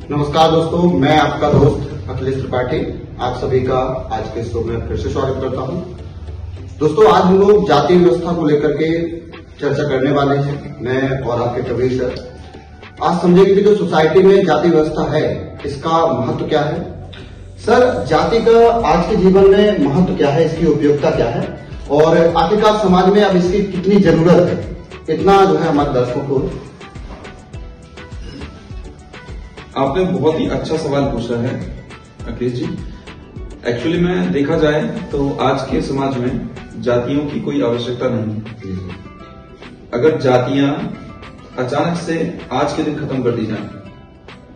नमस्कार दोस्तों, मैं आपका दोस्त अखिलेश त्रिपाठी आप सभी का आज के शो में फिर से स्वागत करता हूं। दोस्तों, आज हम लोग जाति व्यवस्था को लेकर के चर्चा करने वाले हैं, मैं और आपके कबीर सर। आज समझेंगे कि जो सोसाइटी में जाति व्यवस्था है इसका महत्व क्या है। सर, जाति का आज के जीवन में महत्व क्या है, इसकी उपयोगिता क्या है और आखिरकार समाज में अब इसकी कितनी जरूरत है, इतना जो है हमारे दर्शकों को। आपने बहुत ही अच्छा सवाल पूछा है अखिलेश जी। एक्चुअली में देखा जाए तो आज के समाज में जातियों की कोई आवश्यकता नहीं है। अगर जातियां अचानक से आज के दिन खत्म कर दी जाएं,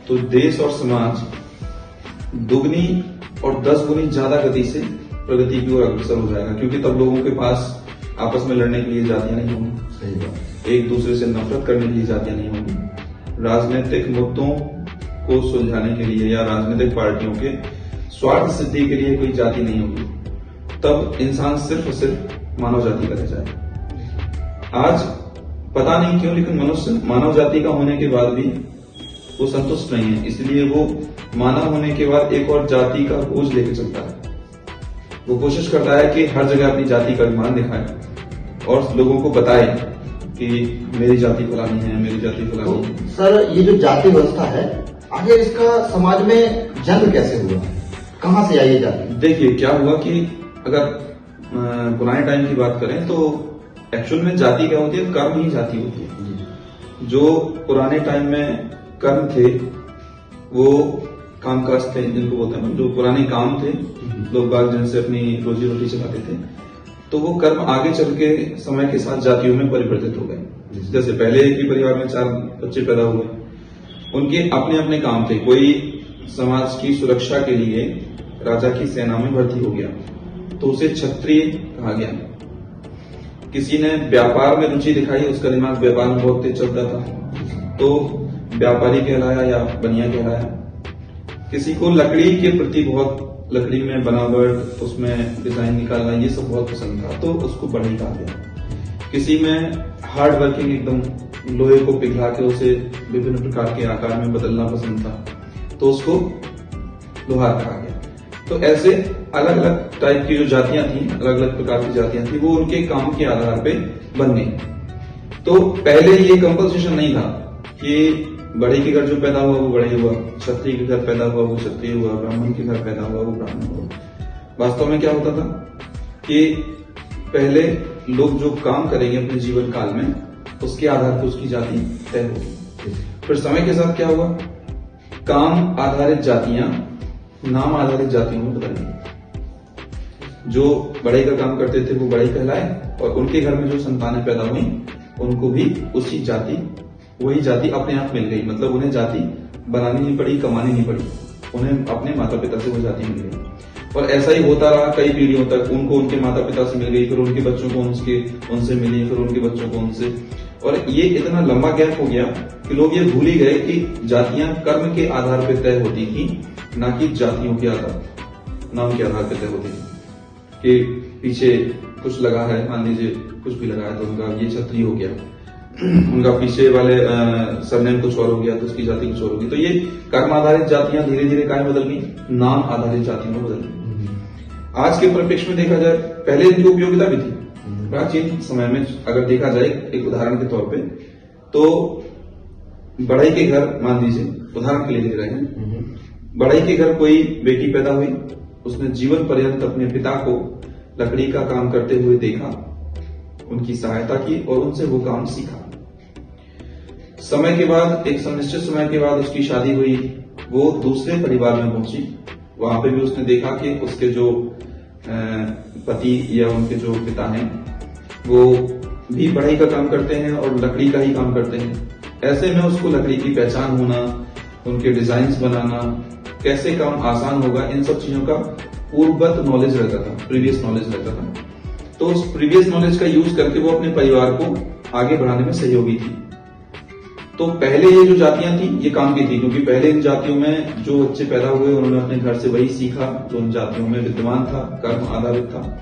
तो देश और समाज दुगनी और 10 गुनी ज्यादा गति से प्रगति की ओर अग्रसर हो जाएगा, क्योंकि तब लोगों के पास आपस में लड़ने के लिए जातियां नहीं होंगी। सही बात। एक दूसरे से नफरत करने के लिए जातियां नहीं होंगी। राजनीतिक मुद्दों को सुलझाने के लिए या राजनीतिक पार्टियों के स्वार्थ सिद्धि के लिए कोई जाति नहीं होगी। तब इंसान सिर्फ और सिर्फ मानव जाति का रह जाए। आज पता नहीं क्यों, लेकिन मनुष्य मानव जाति का होने के बाद भी वो संतुष्ट नहीं है, इसलिए वो मानव होने के बाद एक और जाति का बोझ लेकर चलता है। वो कोशिश करता है कि हर जगह अपनी जाति का अभिमान दिखाए और लोगों को बताए कि मेरी जाति फलानी है, मेरी जाति फलानी है। तो सर, ये जो जाति व्यवस्था है, आखिर इसका समाज में जन्म कैसे हुआ, कहां से आई ये जाति? देखिए, क्या हुआ कि अगर पुराने टाइम की बात करें तो एक्चुअल में जाति क्या होती है, कर्म ही जाति होती है। जो पुराने टाइम में कर्म थे वो कामकाज थे, जिनको बोलते हैं जो पुराने काम थे, लोग बाग जिनसे अपनी रोजी रोटी चलाते थे, तो वो कर्म आगे चल के समय के साथ जातियों में परिवर्तित हो गए। जैसे पहले एक ही परिवार में 4 बच्चे पैदा हुए, उनके अपने अपने काम थे। कोई समाज की सुरक्षा के लिए राजा की सेना में भर्ती हो गया तो उसे क्षत्रिय कहा गया। किसी ने व्यापार में रुचि दिखाई, उसका दिमाग व्यापार में बहुत तेज चलता था तो व्यापारी कहलाया या बनिया कहलाया। किसी को लकड़ी के प्रति बहुत, लकड़ी में बनावट, उसमें डिजाइन निकालना, ये सब बहुत पसंद था तो उसको बढ़ई कहा गया। किसी में हार्ड वर्किंग, एकदम लोहे को पिघला के उसे विभिन्न प्रकार के आकार में बदलना पसंद था तो उसको लोहार कहा गया। तो ऐसे अलग अलग टाइप की जो जातियां थी, अलग अलग प्रकार की जातियां थी, वो उनके काम के आधार पे बन गई। तो पहले ये कंपल्सेशन नहीं था कि बढ़ई के घर जो पैदा हुआ वो बढ़ई हुआ, क्षत्रिय के घर पैदा हुआ वो क्षत्रिय हुआ, ब्राह्मण के घर पैदा हुआ वो ब्राह्मण हुआ। वास्तव में क्या होता था कि पहले लोग जो काम करेंगे अपने जीवन काल में, उसके आधार पर उसकी जाति तय होगी। फिर समय के साथ क्या हुआ, काम आधारित जातियां नाम आधारित जातियों में बदल गई। जो बढ़ई का काम करते थे वो बढ़ई कहलाए और उनके घर में जो संतानें पैदा हुई उनको भी उसी जाति, वही जाति अपने आप मिल गई। मतलब उन्हें जाति बनानी नहीं पड़ी, कमानी नहीं पड़ी, उन्हें अपने माता पिता से वो जाति मिल गई। और ऐसा ही होता रहा कई पीढ़ियों तक। उनको उनके माता पिता से मिल गई, फिर उनके बच्चों को उनसे मिली, फिर उनके बच्चों को उनसे, और ये इतना लंबा गैप हो गया कि लोग ये भूल ही गए कि जातियां कर्म के आधार पर तय होती थी, ना कि जातियों के आधार, नाम के आधार पर तय होती थी। कि पीछे कुछ लगा है, मान लीजिए कुछ भी लगा है तो उनका ये क्षत्रिय हो गया, उनका पीछे वाले सरनेम कुछ और हो गया तो उसकी जाति कुछ और होगी। तो ये कर्म आधारित जातियां धीरे धीरे काय बदल गई, नाम आधारित जातियों में बदल गई। आज के परिप्रेक्ष्य में देखा जाए, पहले इनकी उपयोगिता भी थी। प्राचीन समय में अगर देखा जाए एक उदाहरण के तौर पे, तो बढ़ई के घर, मान लीजिए उदाहरण के लिए लिख रहे हैं, बढ़ई के घर कोई बेटी पैदा हुई, उसने जीवन पर्यंत अपने पिता को लकड़ी का काम करते हुए देखा, उनकी सहायता की और उनसे वो काम सीखा। समय के बाद, एक निश्चित समय के बाद उसकी शादी हुई, वो दूसरे परिवार में पहुंची। वहां पे भी उसने देखा कि उसके जो पति या उनके जो पिता हैं वो भी बढ़ई का काम करते हैं और लकड़ी का ही काम करते हैं। ऐसे में उसको लकड़ी की पहचान होना, उनके डिजाइन्स बनाना, कैसे काम आसान होगा, इन सब चीजों का पूर्वगत नॉलेज रहता था, प्रीवियस नॉलेज रहता था। तो उस प्रीवियस नॉलेज का यूज करके वो अपने परिवार को आगे बढ़ाने में सहयोगी थी। तो पहले ये जो जातियां थी ये काम की थी, क्योंकि पहले इन जातियों में जो बच्चे पैदा हुए उन्होंने अपने घर से वही सीखा जो उन जातियों में विद्यमान था, कर्म आधारित था,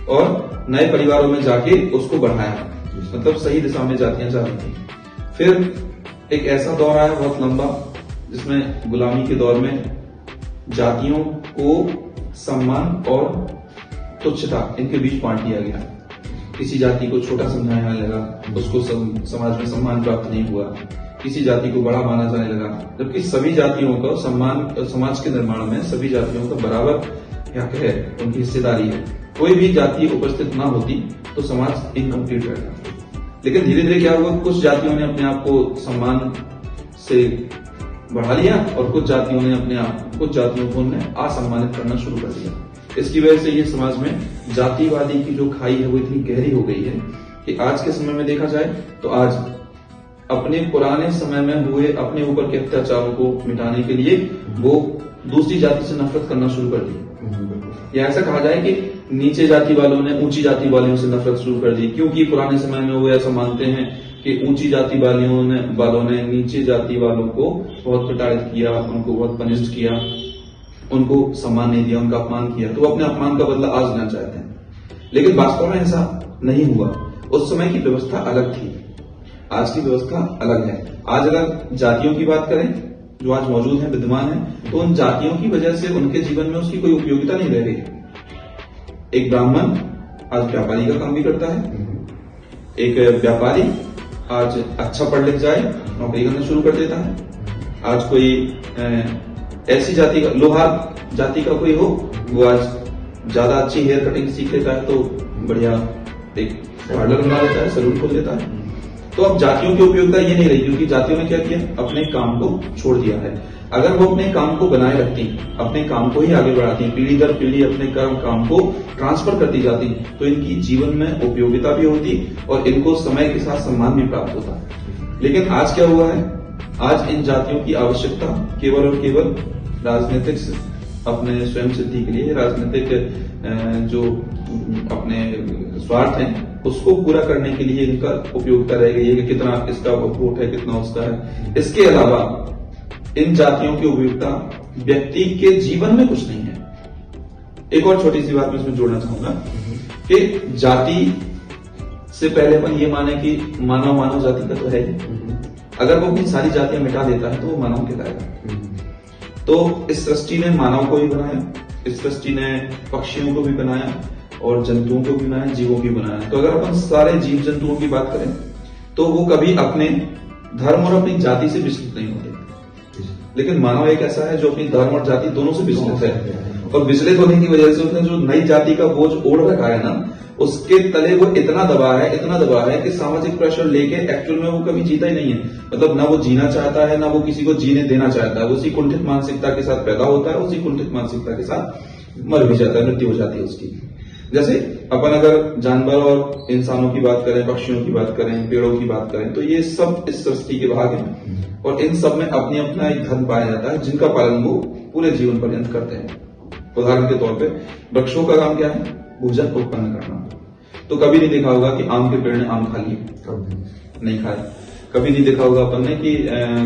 और नए परिवारों में जाके उसको बढ़ाया। मतलब सही दिशा में जातियां जा रही थी। फिर एक ऐसा दौर आया बहुत लंबा जिसमें गुलामी के दौर में जातियों को सम्मान और तुच्छता इनके बीच बांट दिया गया। किसी जाति को छोटा समझाया जाने लगा, उसको समाज में सम्मान प्राप्त नहीं हुआ। किसी जाति को बड़ा माना जाने लगा, जबकि सभी जातियों का सम्मान, समाज के निर्माण में सभी जातियों का बराबर हक है, उनकी हिस्सेदारी है। कोई भी जाति उपस्थित ना होती तो समाज इनकम्प्लीट रहता। लेकिन धीरे धीरे क्या हुआ, कुछ जातियों ने अपने आप को सम्मान से बढ़ा लिया और कुछ जातियों ने कुछ जातियों को उन्हें असम्मानित करना शुरू कर दिया। इसकी वजह से ये समाज में जातिवादी की जो खाई है वो इतनी गहरी हो गई है कि आज के समय में देखा जाए तो आज अपने पुराने समय में हुए अपने ऊपर के अत्याचारों को मिटाने के लिए वो दूसरी जाति से नफरत करना शुरू कर दी। या ऐसा कहा जाए कि नीचे जाति वालों ने ऊंची जाति वालों से नफरत शुरू कर दी, क्योंकि पुराने समय में वो ऐसा मानते हैं कि ऊंची जाति वालों ने नीचे जाति वालों को बहुत प्रताड़ित किया, उनको बहुत पनिष्ड किया, उनको सम्मान नहीं दिया, उनका अपमान किया, तो वो अपने अपमान का बदला आज लेना चाहते हैं। लेकिन वास्तव में ऐसा नहीं हुआ। उस समय की व्यवस्था अलग थी, आज की व्यवस्था अलग है। आज अगर जातियों की बात करें जो आज मौजूद है, विद्यमान है, तो उन जातियों की वजह से उनके जीवन में उसकी कोई उपयोगिता नहीं रह गई। एक ब्राह्मण आज व्यापारी का काम भी करता है, एक व्यापारी आज अच्छा पढ़ लिख जाए नौकरी करना शुरू कर देता है। आज कोई ऐसी जाति का, लोहार जाति का कोई हो, वो आज ज्यादा अच्छी हेयर कटिंग सीख लेता है तो बढ़िया एक पार्लर बना लेता है, सैलून खोल लेता है। तो अब जातियों की उपयोगिता ये नहीं रही, क्योंकि जातियों ने क्या किया, अपने काम को छोड़ दिया है। अगर वो अपने काम को बनाए रखती, अपने काम को ही आगे बढ़ाती, पीढ़ी दर पीढ़ी अपने काम को ट्रांसफर करती जाती, तो इनकी जीवन में उपयोगिता भी होती और इनको समय के साथ सम्मान भी प्राप्त होता। लेकिन आज क्या हुआ है, आज इन जातियों की आवश्यकता केवल और केवल राजनीतिक अपने स्वयं सिद्धि के लिए, राजनीतिक जो अपने स्वार्थ हैं उसको पूरा करने के लिए इनका उपयोगिता रह गई है कि कितना इसका वोट है, कितना उसका है। इसके अलावा इन जातियों की उपयोगिता व्यक्ति के जीवन में कुछ नहीं है। एक और छोटी सी बात मैं इसमें जोड़ना चाहूंगा कि जाति से पहले अपन ये माने कि मानव जाति का तो है ही। अगर वो अपनी सारी जातियां मिटा देता है तो वो मानव कहलाएगा। तो इस सृष्टि ने मानव को भी बनाया, इस सृष्टि ने पक्षियों को भी बनाया और जंतुओं को भी बनाया, जीवों को भी बनाया। तो अगर अपन सारे जीव जंतुओं की बात करें तो वो कभी अपने धर्म और अपनी जाति से विचलित नहीं होते। लेकिन मानव एक ऐसा है जो अपनी धर्म और जाति दोनों से विचलित है, और विचलित होने की वजह से उसने जो नई जाति का बोझ ओढ़ रखा है ना, उसके तले वो इतना दबा है कि सामाजिक प्रेशर लेके एक्चुअल में वो कभी जीता ही नहीं है। मतलब ना वो जीना चाहता है, ना वो किसी को जीने देना चाहता है। वो उसी कुंठित मानसिकता के साथ पैदा होता है, उसी कुंठित मानसिकता के साथ मर भी जाता है, मृत्यु हो जाती है उसकी। जैसे अपन अगर जानवर और इंसानों की बात करें, पक्षियों की बात करें, पेड़ों की बात करें, तो ये सब इस सृष्टि के भाग हैं और इन सब में अपने अपना एक धर्म पाया जाता है जिनका पालन वो पूरे जीवन पर्यंत करते हैं। उदाहरण के तौर पे वृक्षों का काम क्या है, भोजन उत्पन्न करना। तो कभी नहीं देखा होगा कि आम के पेड़ ने आम खा लिए, नहीं खाए। कभी नहीं देखा होगा अपन ने कि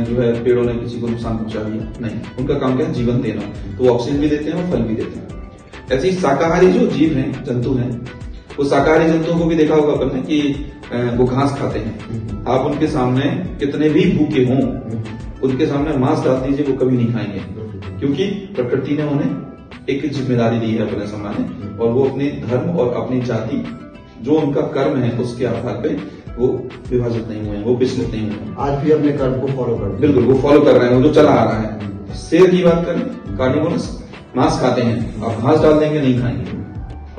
जो है पेड़ों ने किसी को नुकसान पहुंचा दिया, नहीं। उनका काम क्या है, जीवन देना। तो वो ऑक्सीजन भी देते हैं और फल भी देते हैं। ऐसे ही शाकाहारी जो जीव हैं, जंतु हैं, वो शाकाहारी जंतुओं को भी देखा होगा अपन ने कि वो घास खाते हैं। आप उनके सामने कितने भी भूखे हों, उनके सामने मांस डाल दीजिए, वो कभी नहीं खाएंगे, क्योंकि प्रकृति ने उन्हें एक जिम्मेदारी दी है अपने सामने, और वो अपने धर्म और अपनी जाति जो उनका कर्म है उसके आधार पे वो विभाजित नहीं हुए हैं, वो विचलित नहीं हुए हैं। आज भी अपने कर्म को फॉलो कर, बिल्कुल वो फॉलो कर रहे हैं, वो जो चला आ रहा है। शेर की बात करें, कार्निवोरस, मांस खाते हैं, आप घास डाल देंगे नहीं खाएंगे,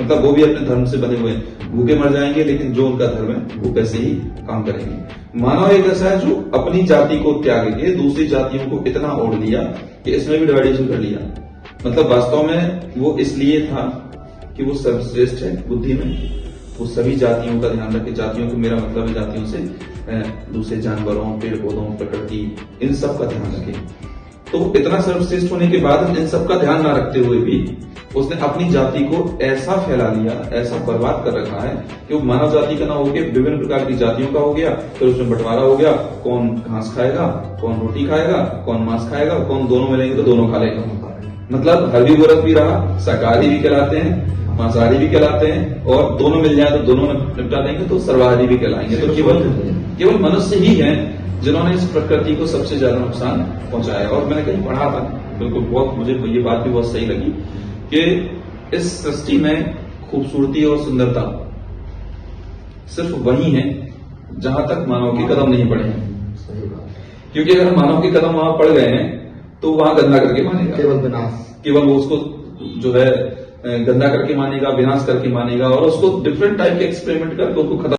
मतलब वो भी अपने धर्म से बने हुए हैं, भूखे मर जाएंगे, लेकिन जो उनका धर्म है वो वैसे ही काम करेंगे। मानव एक ऐसा है जो अपनी जाति को त्याग के दूसरी जातियों को इतना ओढ़ लिया कि इसमें भी डिवाइडेशन कर लिया। मतलब वास्तव में वो इसलिए था कि वो सर्वश्रेष्ठ है बुद्धि में, वो सभी जातियों का ध्यान रखे। जातियों को मेरा मतलब है जातियों से दूसरे जानवरों, पेड़ पौधों, प्रकृति, इन सब का ध्यान रखे। तो इतना सर्वश्रेष्ठ होने के बाद इन सब का ध्यान ना रखते हुए भी उसने अपनी जाति को ऐसा फैला लिया, ऐसा बर्बाद कर रखा है कि वो मानव जाति का ना होकर विभिन्न प्रकार की जातियों का हो गया। फिर उसमें बंटवारा हो गया, कौन घास खाएगा, कौन रोटी खाएगा, कौन मांस खाएगा, कौन दोनों मिलेंगे तो दोनों खा लेगा। मतलब हर्बीवोरस भी रहा, शाकाहारी भी कहलाते हैं, मांसाहारी भी कहलाते हैं, और दोनों मिल जाए तो दोनों निपटा देंगे तो सर्वाहारी भी कहलाएंगे। तो केवल केवल मनुष्य ही हैं जिन्होंने इस प्रकृति को सबसे ज्यादा नुकसान पहुंचाया। और मैंने कहीं पढ़ा था, बिल्कुल बहुत मुझे ये बात भी बहुत सही लगी कि इस सृष्टि में खूबसूरती और सुंदरता सिर्फ वही है जहां तक मानव के कदम नहीं पड़े हैं। सही बात। क्योंकि अगर मानव के कदम वहां पड़ गए हैं तो वहां गंदा करके मानेगा, केवल विनाश, केवल वो उसको जो है गंदा करके मानेगा, विनाश करके मानेगा और उसको डिफरेंट टाइप के एक्सपेरिमेंट करके उसको खत्म